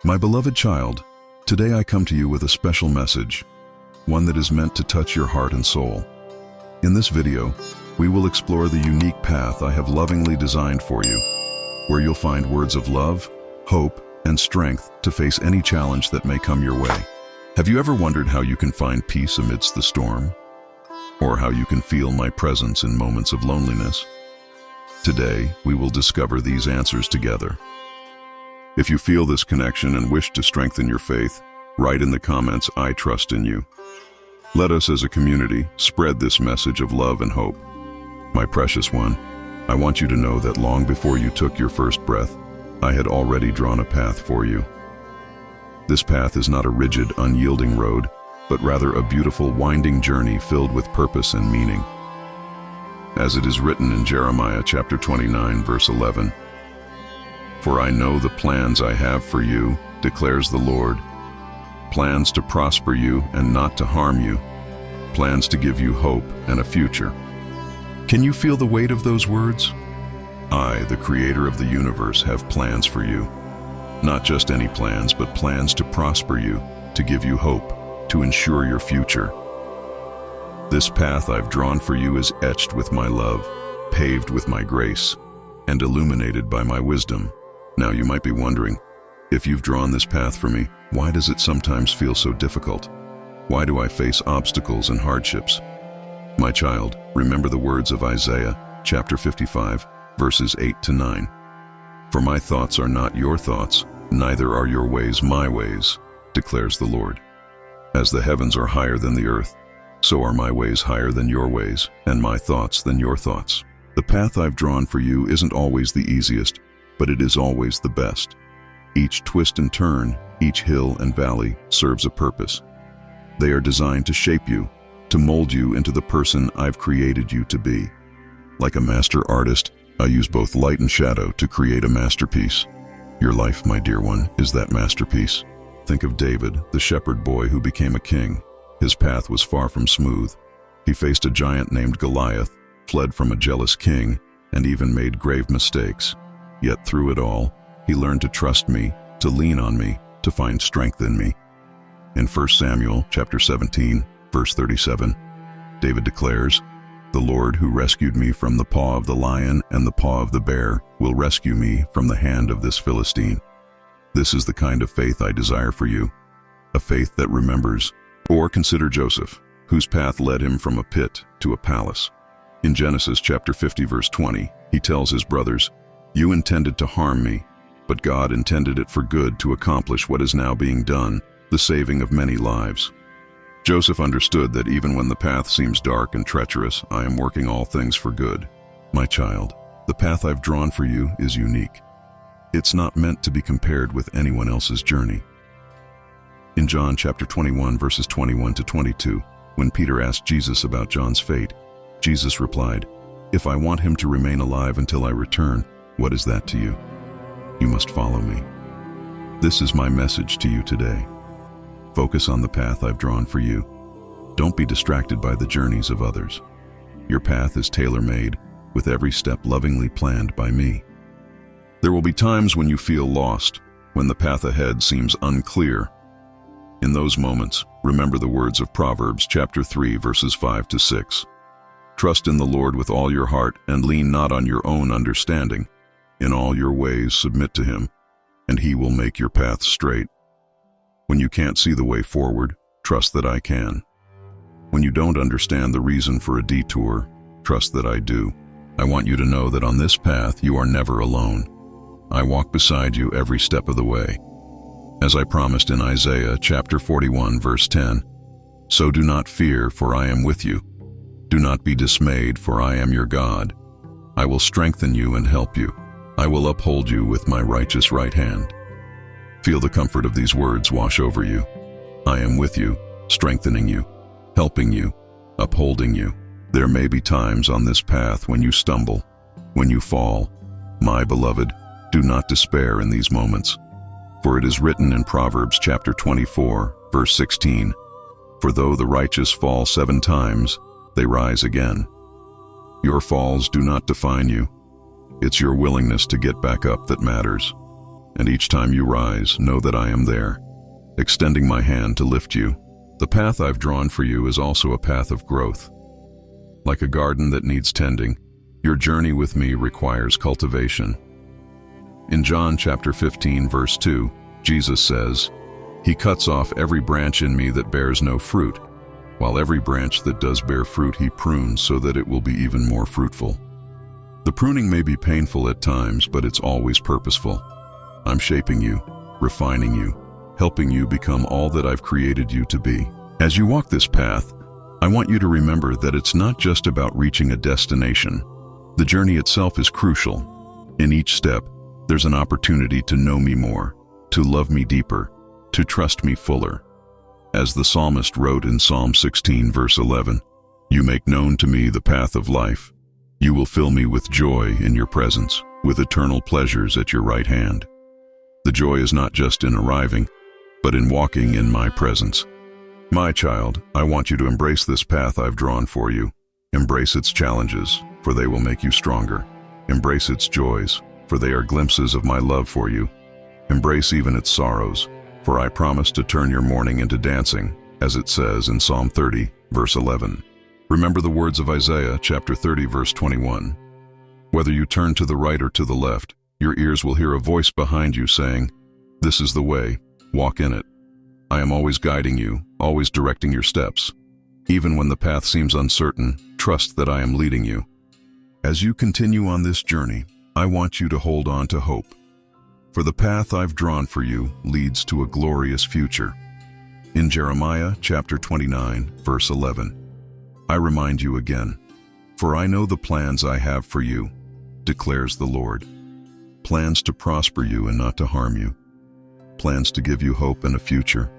My beloved child, today I come to you with a special message, one that is meant to touch your heart and soul. In this video, we will explore the unique path I have lovingly designed for you, where you'll find words of love, hope, and strength to face any challenge that may come your way. Have you ever wondered how you can find peace amidst the storm? Or how you can feel my presence in moments of loneliness? Today, we will discover these answers together. If you feel this connection and wish to strengthen your faith, write in the comments, "I trust in you." Let us as a community spread this message of love and hope. My precious one, I want you to know that long before you took your first breath, I had already drawn a path for you. This path is not a rigid, unyielding road, but rather a beautiful, winding journey filled with purpose and meaning. As it is written in Jeremiah chapter 29, verse 11, "For I know the plans I have for you, declares the Lord, plans to prosper you and not to harm you, plans to give you hope and a future." Can you feel the weight of those words? I, the creator of the universe, have plans for you. Not just any plans, but plans to prosper you, to give you hope, to ensure your future. This path I've drawn for you is etched with my love, paved with my grace, and illuminated by my wisdom. Now you might be wondering, if you've drawn this path for me, why does it sometimes feel so difficult? Why do I face obstacles and hardships? My child, remember the words of Isaiah chapter 55, verses 8 to 9. "For my thoughts are not your thoughts, neither are your ways my ways, declares the Lord. As the heavens are higher than the earth, so are my ways higher than your ways, and my thoughts than your thoughts." The path I've drawn for you isn't always the easiest, but it is always the best. Each twist and turn, each hill and valley serves a purpose. They are designed to shape you, to mold you into the person I've created you to be. Like a master artist, I use both light and shadow to create a masterpiece. Your life, my dear one, is that masterpiece. Think of David, the shepherd boy who became a king. His path was far from smooth. He faced a giant named Goliath, fled from a jealous king, and even made grave mistakes. Yet through it all, he learned to trust me, to lean on me, to find strength in me. In 1 Samuel chapter 17, verse 37, David declares, "The Lord who rescued me from the paw of the lion and the paw of the bear will rescue me from the hand of this Philistine." This is the kind of faith I desire for you, a faith that remembers. Or consider Joseph, whose path led him from a pit to a palace. In Genesis chapter 50, verse 20, he tells his brothers, "You intended to harm me, but God intended it for good to accomplish what is now being done, the saving of many lives." Joseph understood that even when the path seems dark and treacherous, I am working all things for good. My child, the path I've drawn for you is unique. It's not meant to be compared with anyone else's journey. In John chapter 21, verses 21 to 22, when Peter asked Jesus about John's fate, Jesus replied, "If I want him to remain alive until I return, what is that to you? You must follow me." This is my message to you today. Focus on the path I've drawn for you. Don't be distracted by the journeys of others. Your path is tailor-made, with every step lovingly planned by me. There will be times when you feel lost, when the path ahead seems unclear. In those moments, remember the words of Proverbs chapter 3, verses 5 to 6. "Trust in the Lord with all your heart, and lean not on your own understanding. In all your ways submit to him, and he will make your path straight." When you can't see the way forward, trust that I can. When you don't understand the reason for a detour, trust that I do. I want you to know that on this path you are never alone. I walk beside you every step of the way. As I promised in Isaiah chapter 41, verse 10, "So do not fear, for I am with you. Do not be dismayed, for I am your God. I will strengthen you and help you. I will uphold you with my righteous right hand." Feel the comfort of these words wash over you. I am with you, strengthening you, helping you, upholding you. There may be times on this path when you stumble, when you fall. My beloved, do not despair in these moments. For it is written in Proverbs chapter 24, verse 16, "For though the righteous fall 7 times, they rise again." Your falls do not define you. It's your willingness to get back up that matters. and each time you rise, know that I am there, extending my hand to lift you. The path I've drawn for you is also a path of growth. Like a garden that needs tending, your journey with me requires cultivation. In John chapter 15, verse 2, Jesus says, "He cuts off every branch in me that bears no fruit, while every branch that does bear fruit he prunes so that it will be even more fruitful." The pruning may be painful at times, but it's always purposeful. I'm shaping you, refining you, helping you become all that I've created you to be. As you walk this path, I want you to remember that it's not just about reaching a destination. The journey itself is crucial. In each step, there's an opportunity to know me more, to love me deeper, to trust me fuller. As the psalmist wrote in Psalm 16, verse 11, "You make known to me the path of life. You will fill me with joy in your presence, with eternal pleasures at your right hand." The joy is not just in arriving, but in walking in my presence. My child, I want you to embrace this path I've drawn for you. Embrace its challenges, for they will make you stronger. Embrace its joys, for they are glimpses of my love for you. Embrace even its sorrows, for I promise to turn your mourning into dancing, as it says in Psalm 30, verse 11. Remember the words of Isaiah chapter 30, verse 21. Whether you turn to the right or to the left, your ears will hear a voice behind you saying, "This is the way, walk in it." I am always guiding you, always directing your steps. Even when the path seems uncertain, trust that I am leading you. As you continue on this journey, I want you to hold on to hope. For the path I've drawn for you leads to a glorious future. In Jeremiah chapter 29, verse 11, I remind you again, "For I know the plans I have for you, declares the Lord. Plans to prosper you and not to harm you. Plans to give you hope and a future.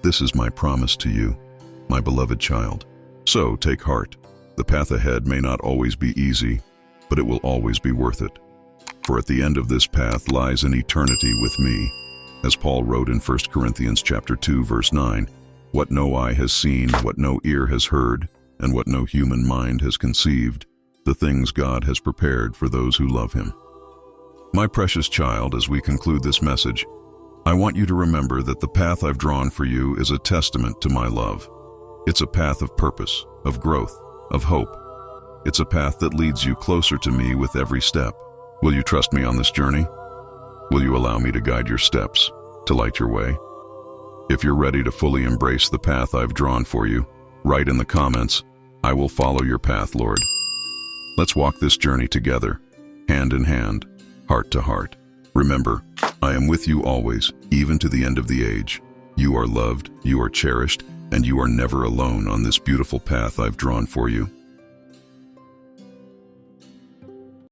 This is my promise to you, my beloved child. So take heart. The path ahead may not always be easy, but it will always be worth it. For at the end of this path lies an eternity with me." As Paul wrote in 1 Corinthians chapter 2, verse 9, "What no eye has seen, what no ear has heard, and what no human mind has conceived, the things God has prepared for those who love him." My precious child, as we conclude this message, I want you to remember that the path I've drawn for you is a testament to my love. It's a path of purpose, of growth, of hope. It's a path that leads you closer to me with every step. Will you trust me on this journey? Will you allow me to guide your steps, to light your way? If you're ready to fully embrace the path I've drawn for you, write in the comments, "I will follow your path, Lord." Let's walk this journey together, hand in hand, heart to heart. Remember, I am with you always, even to the end of the age. You are loved, you are cherished, and you are never alone on this beautiful path I've drawn for you.